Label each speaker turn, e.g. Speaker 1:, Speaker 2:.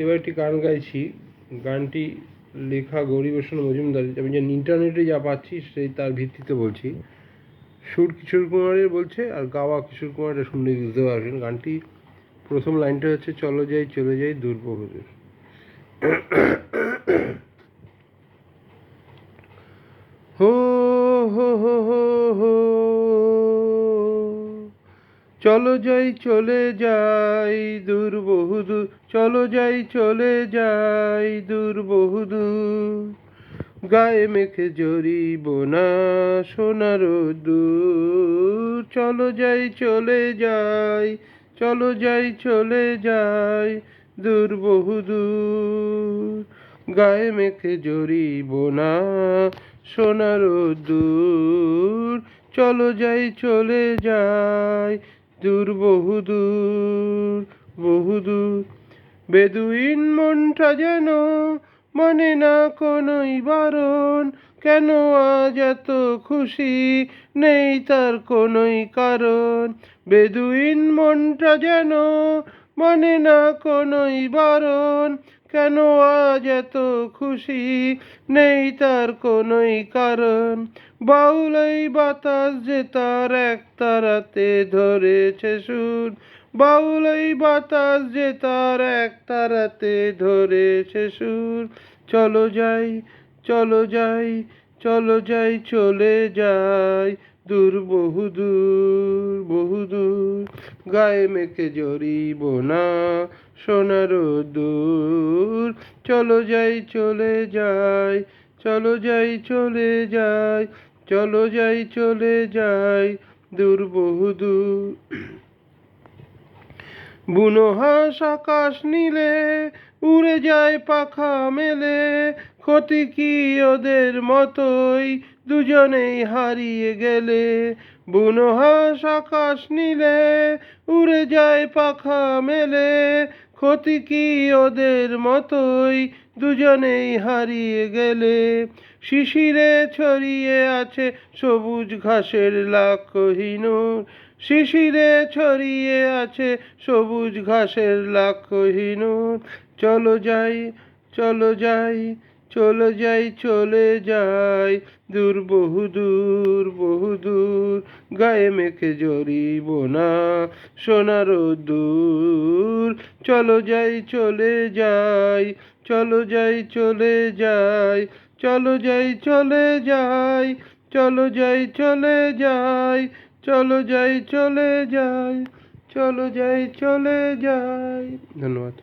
Speaker 1: এবার একটি গান গাইছি। গানটি লেখা গৌরীপ্রসন্ন মজুমদার। আমি যে ইন্টারনেটে যা পাচ্ছি সেই তার ভিত্তিতে বলছি। সুর কিশোর কুমারের বলছে আর গাওয়া কিশোর কুমারের, শুনলে বুঝতে পারবেন। গানটি প্রথম লাইনটা হচ্ছে চলো যাই চলে যাই দূর বহুদূর। হো হো হো হো হো, চলো যাই চলে যাই দূর বহুদূর, চলো যাই চলে যাই দূর বহুদূর, গায়ে মেখে জড়িব না সোনার দূর, চলো যাই চলে যাই, চলো যাই চলে যাই দূর বহুদূর, গায়ে মেখে জড়িব না সোনার দূর, চলো যাই চলে যাই দূর বহুদূর বহুদূর। বেদুইন মনটা যেন মানে না কোনোই বারণ, কেন আজ এত খুশি নেই তার কোনোই কারণ। বেদুইন মনটা যেন মানে না কোনোই বারণ, কেন আজ এত খুশি নেই তার কোনোই কারণ। বাউল এই বাতাস যে তার এক তারাতে ধরেছে সুর, বাউল এই বাতাস যে তার এক তারাতে ধরেছে সুর, চলো যাই চলো যাই চলো যাই চলে যাই দূর বহুদূর বহুদূর, গায়ে মেখে জড়িব না সোনার দূর, চলো যাই চলে যাই, চলো যাই চলে যাই, চলো যাই চলে যাই দূর বহুদূর। বুনো হাঁস আকাশ নীলে উড়ে যায় পাখা মেলে, ক্ষতি কি ওদের মতোই দুজনেই হারিয়ে গেলে। বুনো হাঁস আকাশ নীলে উড়ে যায় পাখা মেলে, ক্ষতি কি ওদের মতোই দুজনেই হারিয়ে গেলে। শিশিরে ছড়িয়ে আছে সবুজ ঘাসের লাখহীনুর, শিশিরে ছড়িয়ে আছে সবুজ ঘাসের লাখহীনুর, চলো যাই চলো যাই চলে যাই চলে যাই দূর বহুদূর বহুদূর, গায়ে মেখে জড়িব না সোনার দূর, চলো যাই চলে যাই, চলো যাই চলে যাই, চলো যাই চলে যাই, চলো যাই চলে যাই, চলো যাই চলে যাই, চলো যাই চলে যাই। ধন্যবাদ।